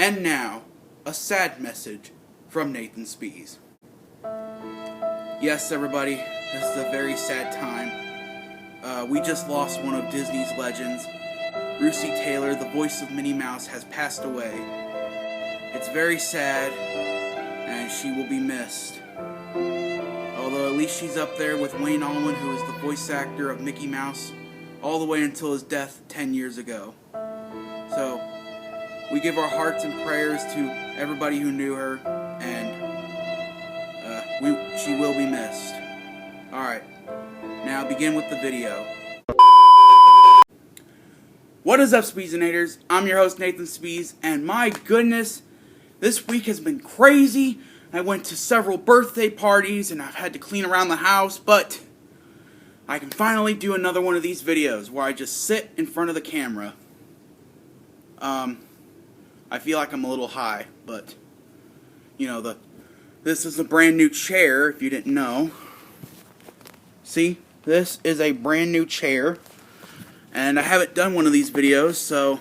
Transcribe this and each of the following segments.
And now, a sad message from Nathan Spees. Yes, everybody, this is a very sad time. We just lost one of Disney's legends. Russi Taylor, the voice of Minnie Mouse, has passed away. It's very sad, and she will be missed. Although at least she's up there with Wayne Allman, who is the voice actor of Mickey Mouse, all the way until his death 10 years ago. So, we give our hearts and prayers to everybody who knew her, and she will be missed. Alright, now begin with the video. What is up, Speesinators? I'm your host, Nathan Spees, and my goodness, this week has been crazy. I went to several birthday parties, and I've had to clean around the house, but I can finally do another one of these videos where I just sit in front of the camera. I feel like I'm a little high, but, you know, this is a brand new chair, if you didn't know. See, this is a brand new chair, and I haven't done one of these videos, so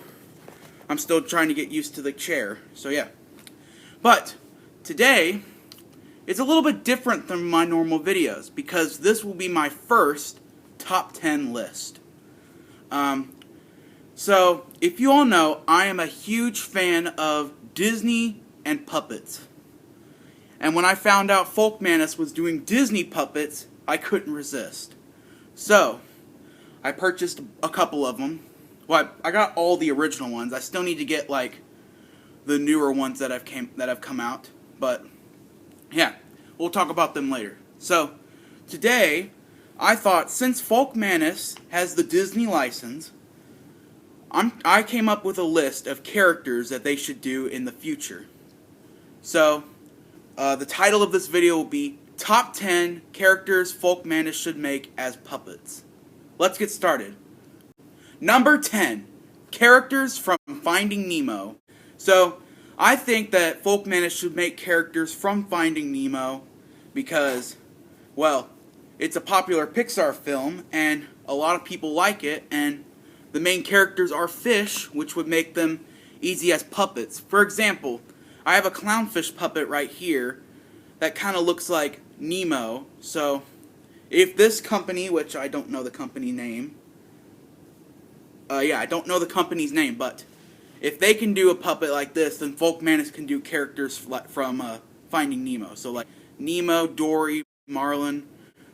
I'm still trying to get used to the chair, so yeah. But, today, it's a little bit different than my normal videos, because this will be my first top 10 list. So, if you all know, I am a huge fan of Disney and puppets. And when I found out Folkmanis was doing Disney puppets, I couldn't resist. So, I purchased a couple of them. Well, I got all the original ones. I still need to get, like, the newer ones that have come out. But, yeah, we'll talk about them later. So, today, I thought, since Folkmanis has the Disney license, I came up with a list of characters that they should do in the future. So, the title of this video will be Top 10 Characters Folkmanis Should Make as Puppets. Let's get started. Number 10, Characters from Finding Nemo. So, I think that Folkmanis should make characters from Finding Nemo because, well, it's a popular Pixar film and a lot of people like it, and the main characters are fish, which would make them easy as puppets. For example, I have a clownfish puppet right here that kind of looks like Nemo. So, if this company, which I don't know the company name, I don't know the company's name, but if they can do a puppet like this, then Folkmanis can do characters from Finding Nemo. So, like Nemo, Dory, Marlin,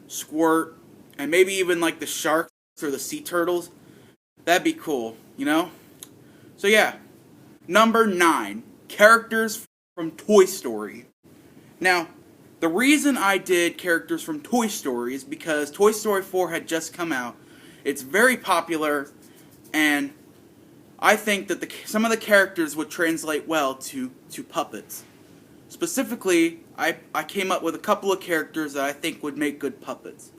Squirt, and maybe even like the sharks or the sea turtles. That'd be cool, you know? So yeah, number 9, characters from Toy Story. Now, the reason I did characters from Toy Story is because Toy Story 4 had just come out. It's very popular, and I think that some of the characters would translate well to puppets. Specifically, I came up with a couple of characters that I think would make good puppets.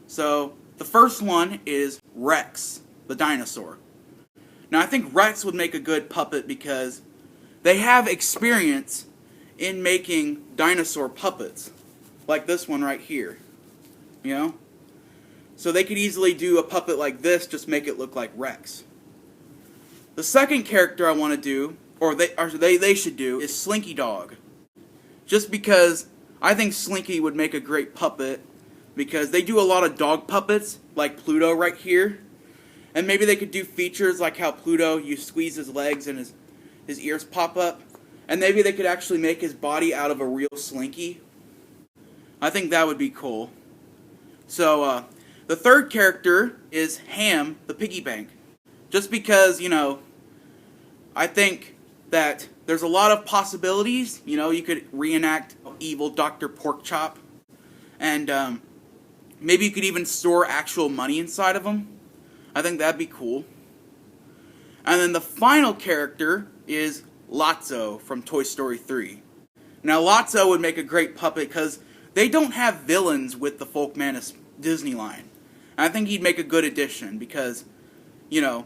So, the first one is Rex, the dinosaur. Now, I think Rex would make a good puppet because they have experience in making dinosaur puppets, like this one right here, you know? So they could easily do a puppet like this, just make it look like Rex. The second character I want to do, or they should do, is Slinky Dog. Just because I think Slinky would make a great puppet, because they do a lot of dog puppets, like Pluto right here. And maybe they could do features like how Pluto, you squeeze his legs and his ears pop up. And maybe they could actually make his body out of a real Slinky. I think that would be cool. So, the third character is Ham, the Piggy Bank. Just because, you know, I think that there's a lot of possibilities. You know, you could reenact evil Dr. Porkchop. And, maybe you could even store actual money inside of them. I think that'd be cool. And then the final character is Lotso from Toy Story 3. Now, Lotso would make a great puppet because they don't have villains with the Folkmanis Disney line. And I think he'd make a good addition because, you know,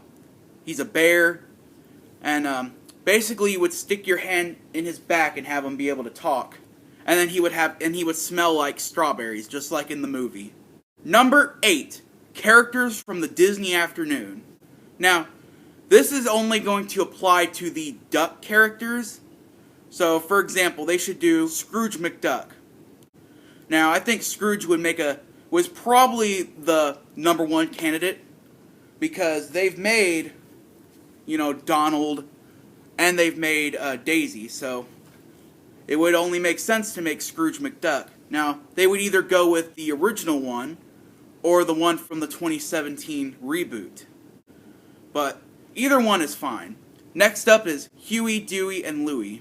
he's a bear. And basically you would stick your hand in his back and have him be able to talk. And then he would smell like strawberries, just like in the movie. Number 8. Characters from the Disney Afternoon. Now, this is only going to apply to the duck characters, So, for example, they should do Scrooge McDuck. Now, I think Scrooge was probably the #1 candidate because they've made, Donald and they've made Daisy, so it would only make sense to make Scrooge McDuck. Now, they would either go with the original one or the one from the 2017 reboot. But either one is fine. Next up is Huey, Dewey, and Louie.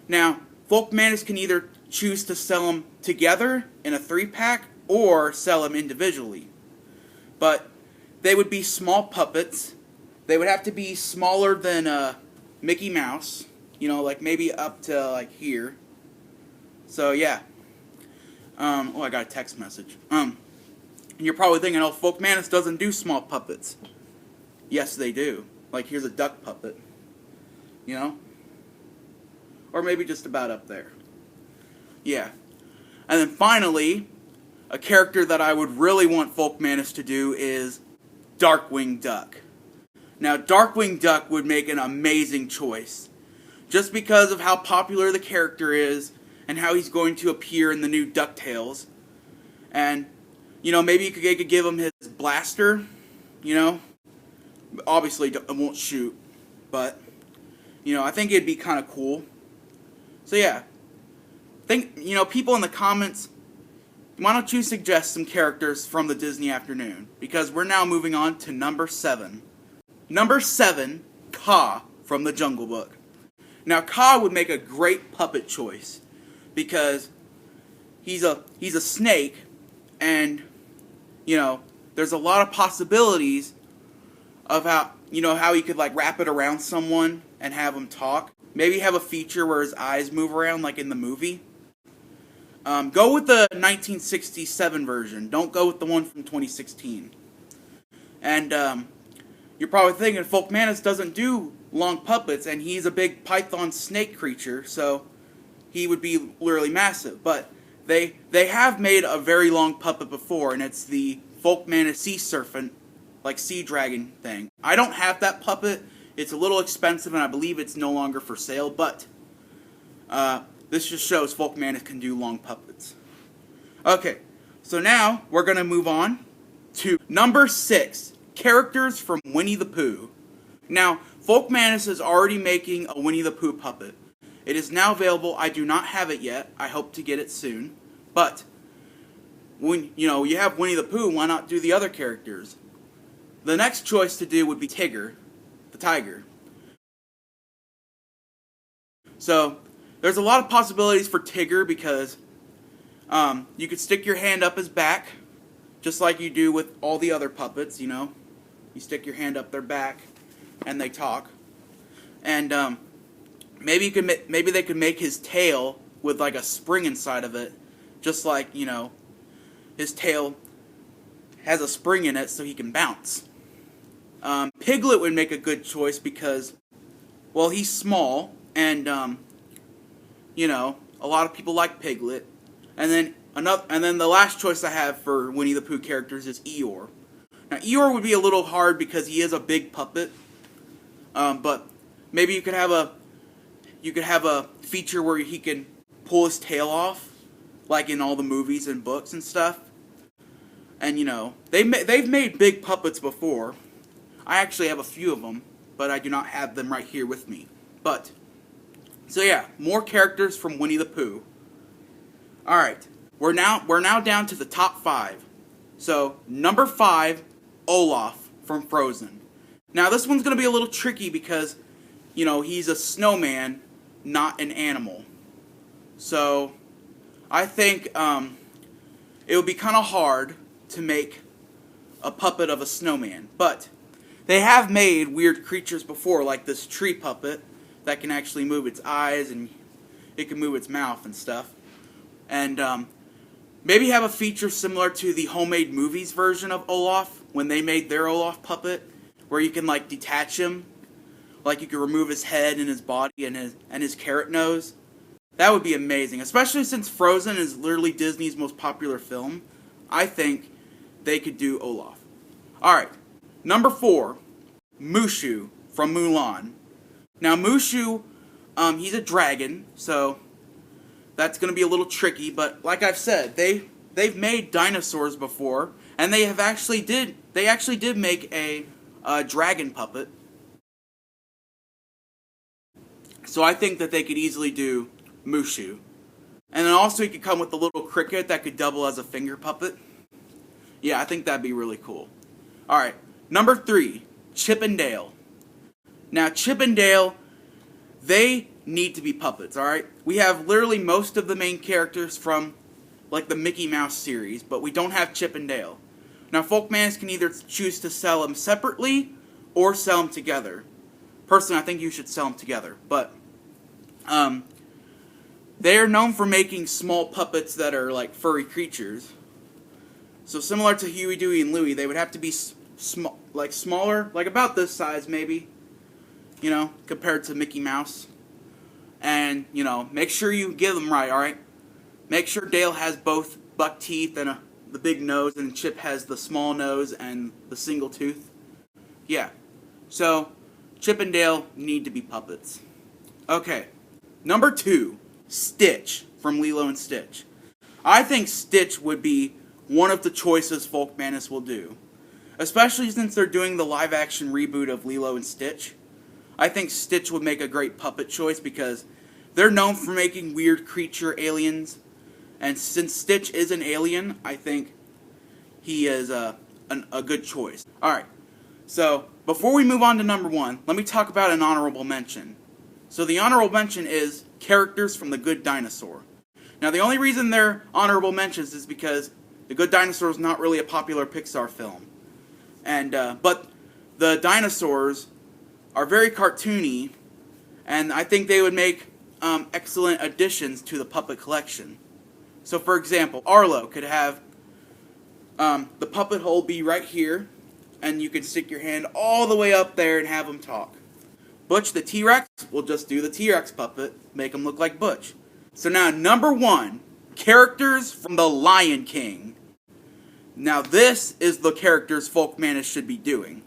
Now, Folkmanis can either choose to sell them together in a 3-pack or sell them individually. But they would be small puppets. They would have to be smaller than Mickey Mouse. Like maybe up to like here. So yeah. I got a text message. And you're probably thinking, oh, Folkmanis doesn't do small puppets. Yes, they do. Like here's a duck puppet. Or maybe just about up there. Yeah. And then finally, a character that I would really want Folkmanis to do is Darkwing Duck. Now, Darkwing Duck would make an amazing choice. Just because of how popular the character is, and how he's going to appear in the new DuckTales. And, maybe you could give him his blaster, Obviously, it won't shoot, but, I think it'd be kind of cool. So, yeah. People in the comments, why don't you suggest some characters from the Disney afternoon? Because we're now moving on to number 7. Number 7, Kaa from the Jungle Book. Now, Kaa would make a great puppet choice because he's a snake, and there's a lot of possibilities of how he could like wrap it around someone and have him talk. Maybe have a feature where his eyes move around like in the movie. Go with the 1967 version. Don't go with the one from 2016. And you're probably thinking Folkmanis doesn't do long puppets, and he's a big python snake creature, so he would be literally massive. But they have made a very long puppet before, and it's the Folkmanis sea serpent, like sea dragon thing. I don't have that puppet. It's a little expensive, and I believe it's no longer for sale, but this just shows Folkmanis can do long puppets. Okay, so now we're going to move on to number 6, characters from Winnie the Pooh. Now, Folkmanis is already making a Winnie the Pooh puppet. It is now available. I do not have it yet. I hope to get it soon. But when you have Winnie the Pooh, why not do the other characters? The next choice to do would be Tigger, the tiger. So there's a lot of possibilities for Tigger because you could stick your hand up his back, just like you do with all the other puppets. You stick your hand up their back, and they talk. And maybe they could make his tail with like a spring inside of it, just like his tail has a spring in it so he can bounce. Piglet would make a good choice because, well, he's small, and a lot of people like Piglet. And then the last choice I have for Winnie the Pooh characters is Eeyore. Now, Eeyore would be a little hard because he is a big puppet. But maybe you could have a feature where he can pull his tail off, like in all the movies and books and stuff. And they've made big puppets before. I actually have a few of them, but I do not have them right here with me. But so yeah, more characters from Winnie the Pooh. All right, we're now down to the top 5. So number 5, Olaf from Frozen. Now this one's gonna be a little tricky because he's a snowman, not an animal. So I think it would be kind of hard to make a puppet of a snowman, but they have made weird creatures before, like this tree puppet that can actually move its eyes and it can move its mouth and stuff. And maybe have a feature similar to the Homemade Movies version of Olaf when they made their Olaf puppet, where you can like detach him, like you can remove his head and his body and his carrot nose. That would be amazing, especially since Frozen is literally Disney's most popular film. I think they could do Olaf. Alright, number 4, Mushu from Mulan. Now Mushu, He's a dragon, so that's going to be a little tricky. But like I've said, they've made dinosaurs before, and they actually did make a dragon puppet. So I think that they could easily do Mushu. And then also he could come with a little cricket that could double as a finger puppet. Yeah, I think that'd be really cool. Alright, number 3, Chip and Dale. Now, Chip and Dale, they need to be puppets, alright? We have literally most of the main characters from, like, the Mickey Mouse series, but we don't have Chip and Dale. Now, Folkmanis can either choose to sell them separately or sell them together. Personally, I think you should sell them together, but they are known for making small puppets that are like furry creatures. So similar to Huey, Dewey, and Louie, they would have to be smaller, like about this size maybe, you know, compared to Mickey Mouse. And, you know, make sure you give them right, alright? Make sure Dale has both buck teeth and the big nose, and Chip has the small nose and the single tooth. Yeah. So, Chip and Dale need to be puppets. Okay. Number 2, Stitch from Lilo and Stitch. I think Stitch would be one of the choices Folkmanis will do. Especially since they're doing the live-action reboot of Lilo and Stitch. I think Stitch would make a great puppet choice because they're known for making weird creature aliens. And since Stitch is an alien, I think he is a good choice. Alright, so before we move on to number 1, let me talk about an honorable mention. So the honorable mention is characters from The Good Dinosaur. Now the only reason they're honorable mentions is because The Good Dinosaur is not really a popular Pixar film. And but the dinosaurs are very cartoony, and I think they would make excellent additions to the puppet collection. So for example, Arlo could have the puppet hole be right here, and you can stick your hand all the way up there and have him talk. Butch the T-Rex will just do the T-Rex puppet, make him look like Butch. So now, number 1, characters from The Lion King. Now this is the characters Folkmanis should be doing.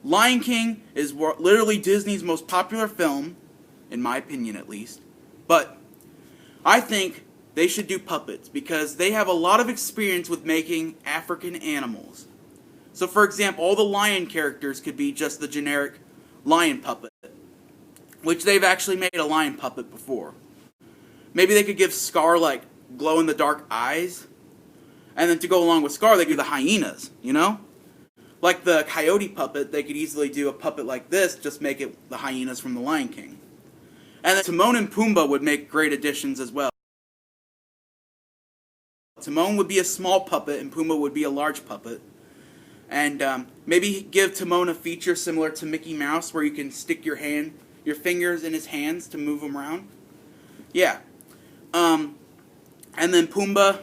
Lion King is literally Disney's most popular film, in my opinion at least. But I think they should do puppets because they have a lot of experience with making African animals. So for example, all the lion characters could be just the generic lion puppet, which they've actually made a lion puppet before. Maybe they could give Skaar like glow-in-the-dark eyes, and then to go along with Skaar, they could do the hyenas, you know? Like the coyote puppet, they could easily do a puppet like this, just make it the hyenas from The Lion King. And then Timon and Pumbaa would make great additions as well. Timon would be a small puppet, and Pumbaa would be a large puppet. And maybe give Timon a feature similar to Mickey Mouse, where you can stick your fingers in his hands to move him around. Yeah. And then Pumbaa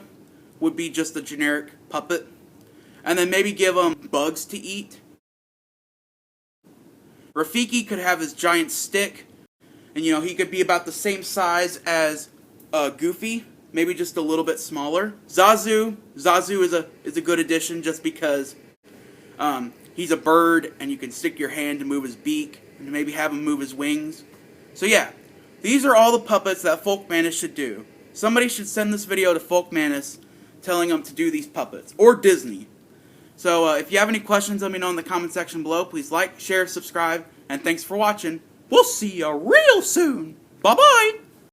would be just a generic puppet. And then maybe give him bugs to eat. Rafiki could have his giant stick, and you know, he could be about the same size as Goofy, maybe just a little bit smaller. Zazu is a good addition just because he's a bird, and you can stick your hand to move his beak, and maybe have him move his wings. So yeah, these are all the puppets that Folkmanis should do. Somebody should send this video to Folkmanis telling them to do these puppets, or Disney. So if you have any questions, let me know in the comment section below. Please like, share, subscribe, and thanks for watching. We'll see you real soon. Bye-bye!